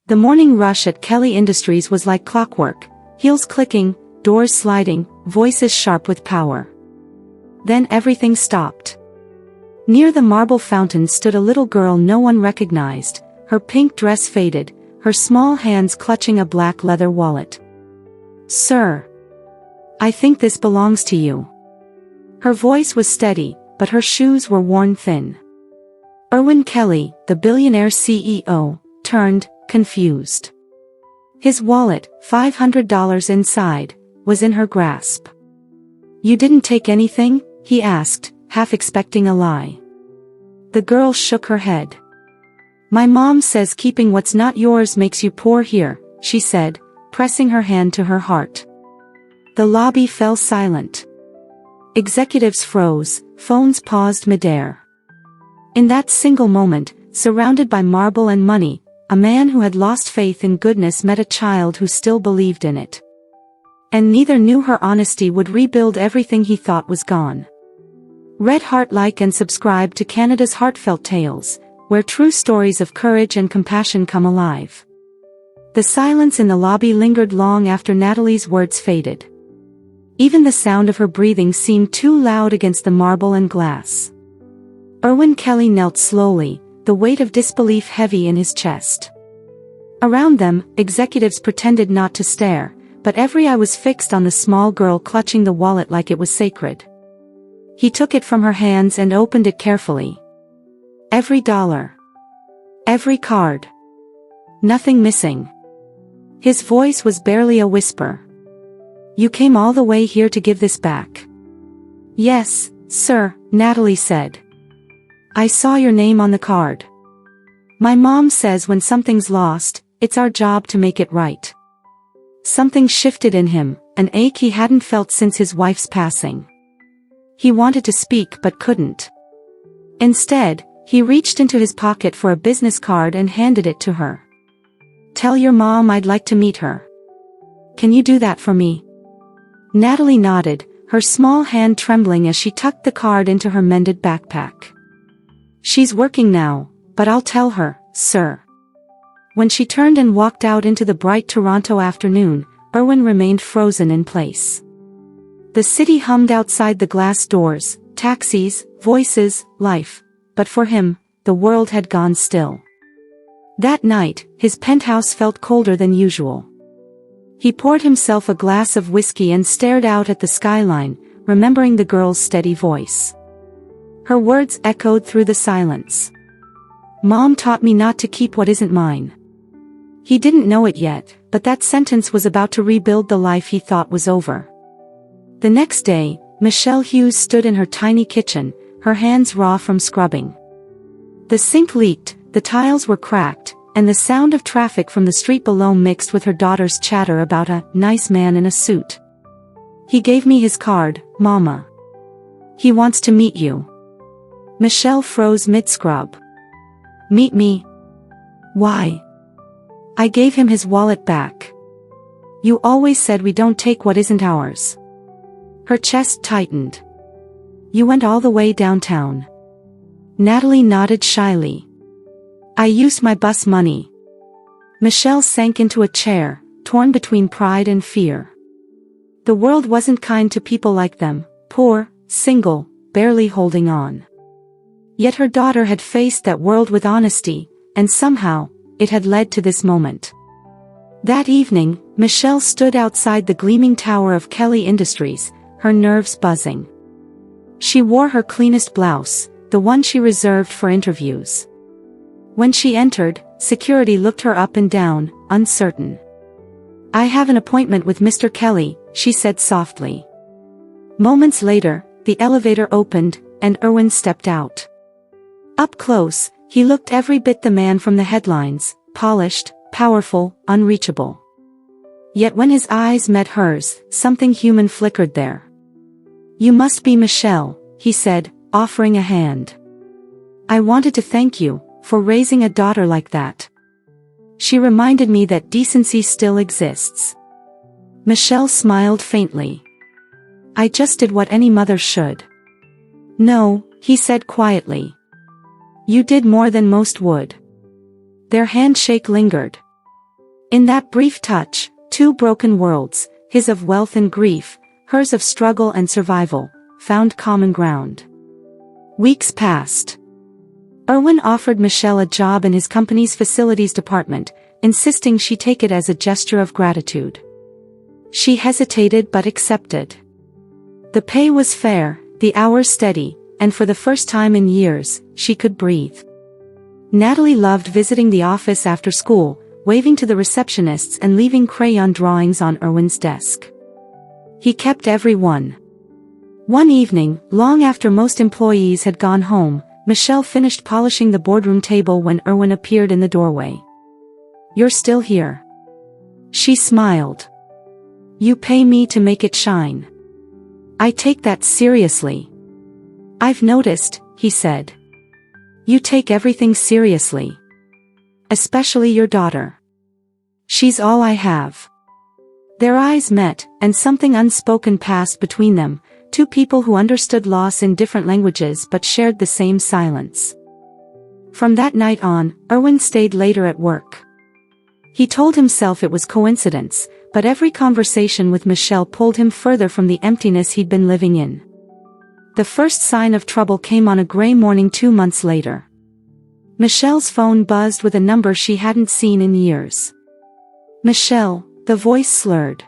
The morning rush at Kelly Industries was like clockwork, heels clicking, doors sliding, voices sharp with power. Then everything stopped. Near the marble fountain stood a little girl no one recognized, her pink dress faded, her small hands clutching a black leather wallet. "Sir, I think this belongs to you." Her voice was steady, but her shoes were worn thin. Irwin Kelly, the billionaire CEO, turned, confused. His wallet, $500 inside, was in her grasp. "You didn't take anything?" he asked, half expecting a lie. The girl shook her head. "My mom says keeping what's not yours makes you poor here," she said, pressing her hand to her heart. The lobby fell silent. Executives froze, phones paused midair. In that single moment, surrounded by marble and money, a man who had lost faith in goodness met a child who still believed in it. And neither knew her honesty would rebuild everything he thought was gone. Red heart, like and subscribe to Canada's Heartfelt Tales, where true stories of courage and compassion come alive. The silence in the lobby lingered long after Natalie's words faded. Even the sound of her breathing seemed too loud against the marble and glass. Irwin Kelly knelt slowly, the weight of disbelief heavy in his chest. Around them, executives pretended not to stare, but every eye was fixed on the small girl clutching the wallet like it was sacred. He took it from her hands and opened it carefully. Every dollar. Every card. Nothing missing. His voice was barely a whisper. "You came all the way here to give this back?" "Yes, sir," Natalie said. "I saw your name on the card. My mom says when something's lost, it's our job to make it right." Something shifted in him, an ache he hadn't felt since his wife's passing. He wanted to speak but couldn't. Instead, he reached into his pocket for a business card and handed it to her. "Tell your mom I'd like to meet her. Can you do that for me?" Natalie nodded, her small hand trembling as she tucked the card into her mended backpack. "She's working now, but I'll tell her, sir." When she turned and walked out into the bright Toronto afternoon, Irwin remained frozen in place. The city hummed outside the glass doors, taxis, voices, life, but for him, the world had gone still. That night, his penthouse felt colder than usual. He poured himself a glass of whiskey and stared out at the skyline, remembering the girl's steady voice. Her words echoed through the silence. "Mom taught me not to keep what isn't mine." He didn't know it yet, but that sentence was about to rebuild the life he thought was over. The next day, Michelle Hughes stood in her tiny kitchen, her hands raw from scrubbing. The sink leaked, the tiles were cracked, and the sound of traffic from the street below mixed with her daughter's chatter about a nice man in a suit. "He gave me his card, Mama. He wants to meet you." Michelle froze mid-scrub. "Meet me? Why?" "I gave him his wallet back. You always said we don't take what isn't ours." Her chest tightened. "You went all the way downtown?" Natalie nodded shyly. "I used my bus money." Michelle sank into a chair, torn between pride and fear. The world wasn't kind to people like them, poor, single, barely holding on. Yet her daughter had faced that world with honesty, and somehow, it had led to this moment. That evening, Michelle stood outside the gleaming tower of Kelly Industries, her nerves buzzing. She wore her cleanest blouse, the one she reserved for interviews. When she entered, security looked her up and down, uncertain. "I have an appointment with Mr. Kelly," she said softly. Moments later, the elevator opened, and Irwin stepped out. Up close, he looked every bit the man from the headlines, polished, powerful, unreachable. Yet when his eyes met hers, something human flickered there. "You must be Michelle," he said, offering a hand. "I wanted to thank you for raising a daughter like that. She reminded me that decency still exists." Michelle smiled faintly. "I just did what any mother should." "No," he said quietly. "You did more than most would." Their handshake lingered. In that brief touch, two broken worlds, his of wealth and grief, hers of struggle and survival, found common ground. Weeks passed. Erwin offered Michelle a job in his company's facilities department, insisting she take it as a gesture of gratitude. She hesitated but accepted. The pay was fair, the hours steady, and for the first time in years, she could breathe. Natalie loved visiting the office after school, waving to the receptionists and leaving crayon drawings on Erwin's desk. He kept every one. One evening, long after most employees had gone home, Michelle finished polishing the boardroom table when Erwin appeared in the doorway. "You're still here." She smiled. "You pay me to make it shine." "I take that seriously." "I've noticed," he said. "You take everything seriously. Especially your daughter. She's all I have." Their eyes met, and something unspoken passed between them, two people who understood loss in different languages but shared the same silence. From that night on, Erwin stayed later at work. He told himself it was coincidence, but every conversation with Michelle pulled him further from the emptiness he'd been living in. The first sign of trouble came on a gray morning 2 months later. Michelle's phone buzzed with a number she hadn't seen in years. "Michelle," the voice slurred.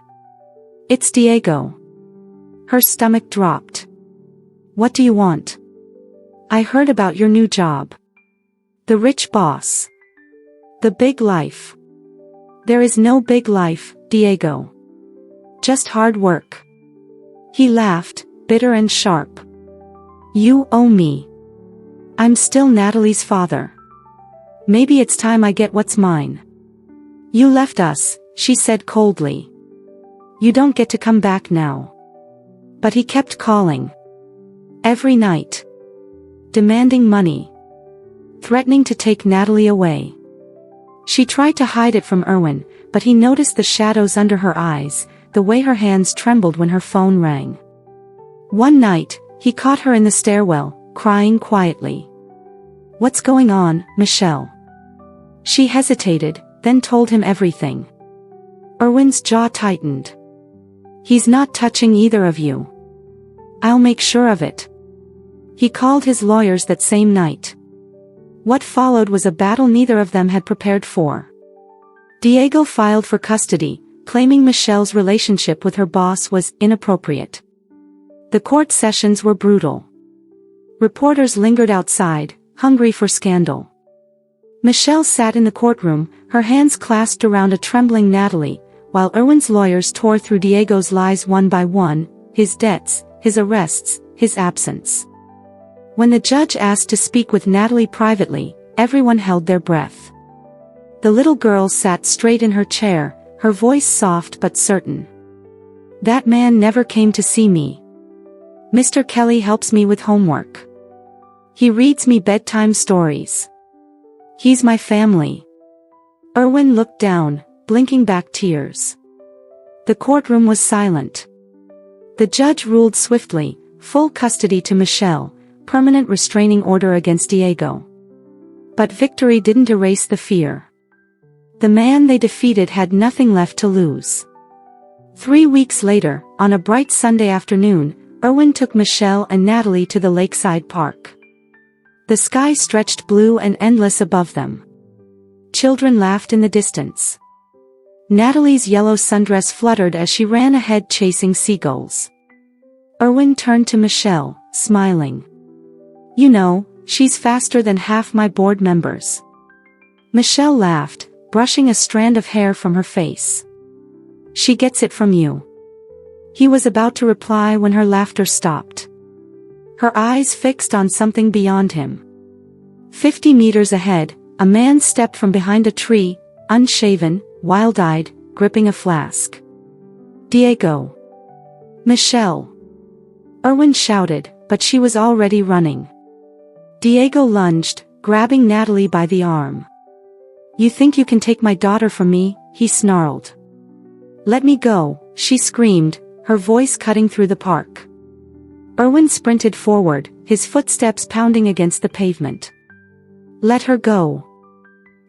"It's Diego." Her stomach dropped. "What do you want?" "I heard about your new job. The rich boss. The big life." "There is no big life, Diego. Just hard work." He laughed, bitter and sharp. "You owe me. I'm still Natalie's father. Maybe it's time I get what's mine." "You left us," she said coldly. "You don't get to come back now." But he kept calling. Every night. Demanding money. Threatening to take Natalie away. She tried to hide it from Erwin, but he noticed the shadows under her eyes, the way her hands trembled when her phone rang. One night, he caught her in the stairwell, crying quietly. "What's going on, Michelle?" She hesitated, then told him everything. Erwin's jaw tightened. "He's not touching either of you. I'll make sure of it." He called his lawyers that same night. What followed was a battle neither of them had prepared for. Diego filed for custody, claiming Michelle's relationship with her boss was inappropriate. The court sessions were brutal. Reporters lingered outside, hungry for scandal. Michelle sat in the courtroom, her hands clasped around a trembling Natalie, while Erwin's lawyers tore through Diego's lies one by one, his debts, his arrests, his absence. When the judge asked to speak with Natalie privately, everyone held their breath. The little girl sat straight in her chair, her voice soft but certain. "That man never came to see me. Mr. Kelly helps me with homework. He reads me bedtime stories. He's my family." Erwin looked down, blinking back tears. The courtroom was silent. The judge ruled swiftly, full custody to Michelle, permanent restraining order against Diego. But victory didn't erase the fear. The man they defeated had nothing left to lose. 3 weeks later, on a bright Sunday afternoon, Erwin took Michelle and Natalie to the lakeside park. The sky stretched blue and endless above them. Children laughed in the distance. Natalie's yellow sundress fluttered as she ran ahead chasing seagulls. Erwin turned to Michelle, smiling. "You know, she's faster than half my board members." Michelle laughed, brushing a strand of hair from her face. "She gets it from you." He was about to reply when her laughter stopped. Her eyes fixed on something beyond him. 50 meters ahead, a man stepped from behind a tree, unshaven, wild-eyed, gripping a flask. "Diego." "Michelle." Erwin shouted, but she was already running. Diego lunged, grabbing Natalie by the arm. "You think you can take my daughter from me?" he snarled. "Let me go," she screamed, her voice cutting through the park. Erwin sprinted forward, his footsteps pounding against the pavement. "Let her go."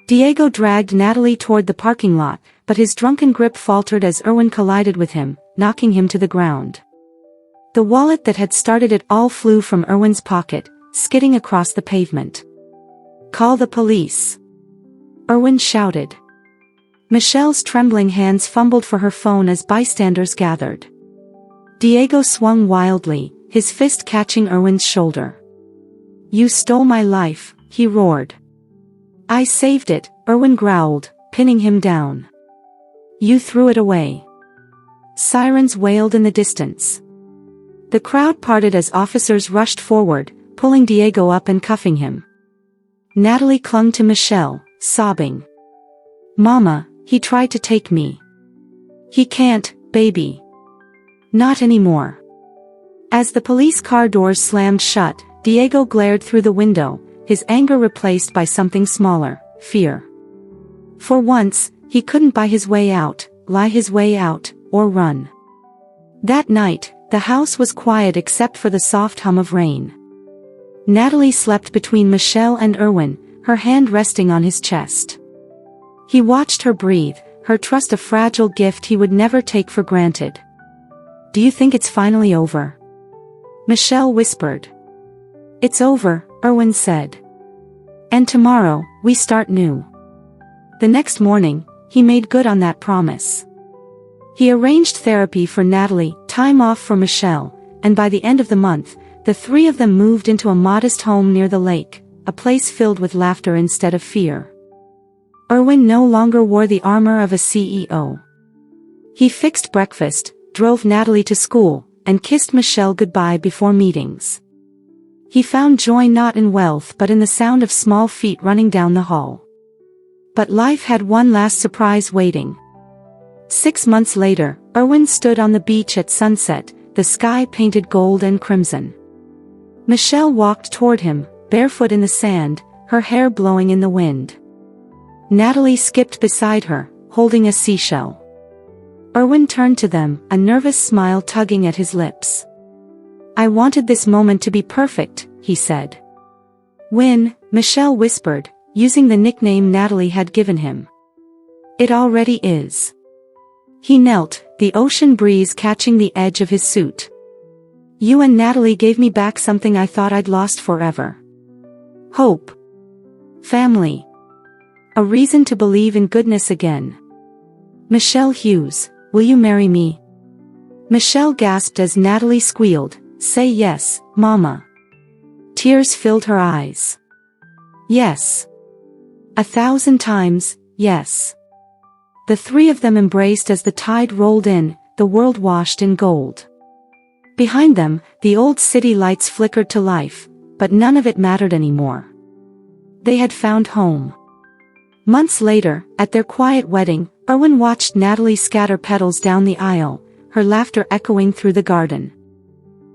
Diego dragged Natalie toward the parking lot, but his drunken grip faltered as Erwin collided with him, knocking him to the ground. The wallet that had started it all flew from Erwin's pocket, skidding across the pavement. "Call the police!" Erwin shouted. Michelle's trembling hands fumbled for her phone as bystanders gathered. Diego swung wildly, his fist catching Erwin's shoulder. "You stole my life," he roared. "I saved it," Erwin growled, pinning him down. "You threw it away." Sirens wailed in the distance. The crowd parted as officers rushed forward, pulling Diego up and cuffing him. Natalie clung to Michelle, sobbing. "Mama, he tried to take me." "He can't, baby. Not anymore." As the police car doors slammed shut, Diego glared through the window, his anger replaced by something smaller, fear. For once, he couldn't buy his way out, lie his way out, or run. That night, the house was quiet except for the soft hum of rain. Natalie slept between Michelle and Erwin, her hand resting on his chest. He watched her breathe, her trust a fragile gift he would never take for granted. "Do you think it's finally over?" Michelle whispered. "It's over," Erwin said. "And tomorrow, we start new." The next morning, he made good on that promise. He arranged therapy for Natalie, time off for Michelle, and by the end of the month, the three of them moved into a modest home near the lake, a place filled with laughter instead of fear. Erwin no longer wore the armor of a CEO. He fixed breakfast, drove Natalie to school, and kissed Michelle goodbye before meetings. He found joy not in wealth but in the sound of small feet running down the hall. But life had one last surprise waiting. 6 months later, Erwin stood on the beach at sunset, the sky painted gold and crimson. Michelle walked toward him, barefoot in the sand, her hair blowing in the wind. Natalie skipped beside her, holding a seashell. Erwin turned to them, a nervous smile tugging at his lips. "I wanted this moment to be perfect," he said. "When," Michelle whispered, using the nickname Natalie had given him. "It already is." He knelt, the ocean breeze catching the edge of his suit. "You and Natalie gave me back something I thought I'd lost forever. Hope. Family. A reason to believe in goodness again. Michelle Hughes, will you marry me?" Michelle gasped as Natalie squealed, "Say yes, Mama." Tears filled her eyes. "Yes. 1,000 times, yes." The three of them embraced as the tide rolled in, the world washed in gold. Behind them, the old city lights flickered to life, but none of it mattered anymore. They had found home. Months later, at their quiet wedding, Erwin watched Natalie scatter petals down the aisle, her laughter echoing through the garden.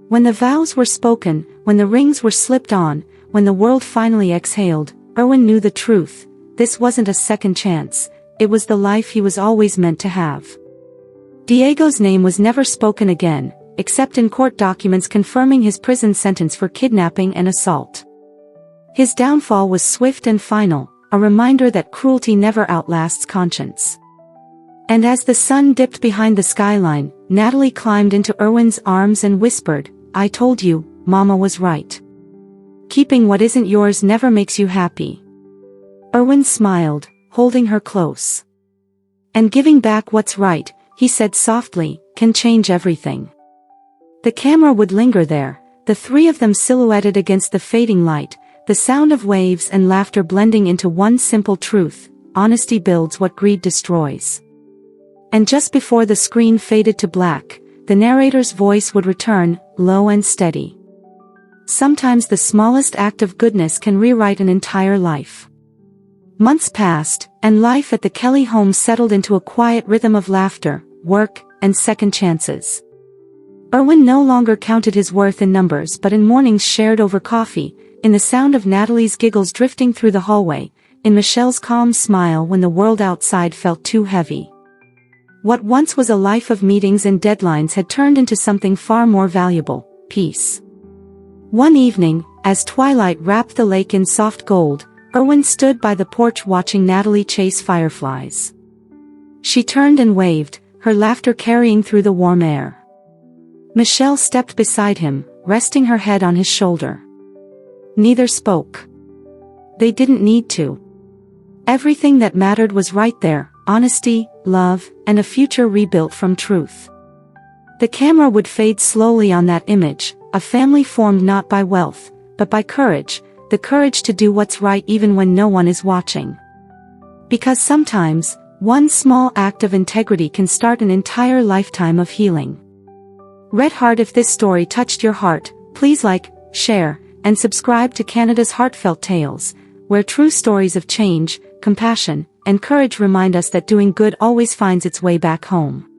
When the vows were spoken, when the rings were slipped on, when the world finally exhaled, Erwin knew the truth. This wasn't a second chance, it was the life he was always meant to have. Diego's name was never spoken again, except in court documents confirming his prison sentence for kidnapping and assault. His downfall was swift and final, a reminder that cruelty never outlasts conscience. And as the sun dipped behind the skyline, Natalie climbed into Erwin's arms and whispered, "I told you, Mama was right. Keeping what isn't yours never makes you happy." Erwin smiled, holding her close. "And giving back what's right," he said softly, "can change everything." The camera would linger there, the three of them silhouetted against the fading light, the sound of waves and laughter blending into one simple truth: honesty builds what greed destroys. And just before the screen faded to black, the narrator's voice would return, low and steady. Sometimes the smallest act of goodness can rewrite an entire life. Months passed, and life at the Kelly home settled into a quiet rhythm of laughter, work, and second chances. Erwin no longer counted his worth in numbers but in mornings shared over coffee, in the sound of Natalie's giggles drifting through the hallway, in Michelle's calm smile when the world outside felt too heavy. What once was a life of meetings and deadlines had turned into something far more valuable: peace. One evening, as twilight wrapped the lake in soft gold, Erwin stood by the porch watching Natalie chase fireflies. She turned and waved, her laughter carrying through the warm air. Michelle stepped beside him, resting her head on his shoulder. Neither spoke. They didn't need to. Everything that mattered was right there: honesty, love, and a future rebuilt from truth. The camera would fade slowly on that image, a family formed not by wealth, but by courage, the courage to do what's right even when no one is watching. Because sometimes, one small act of integrity can start an entire lifetime of healing. Red Heart, if this story touched your heart, please like, share, and subscribe to Canada's Heartfelt Tales, where true stories of change, compassion, and courage remind us that doing good always finds its way back home.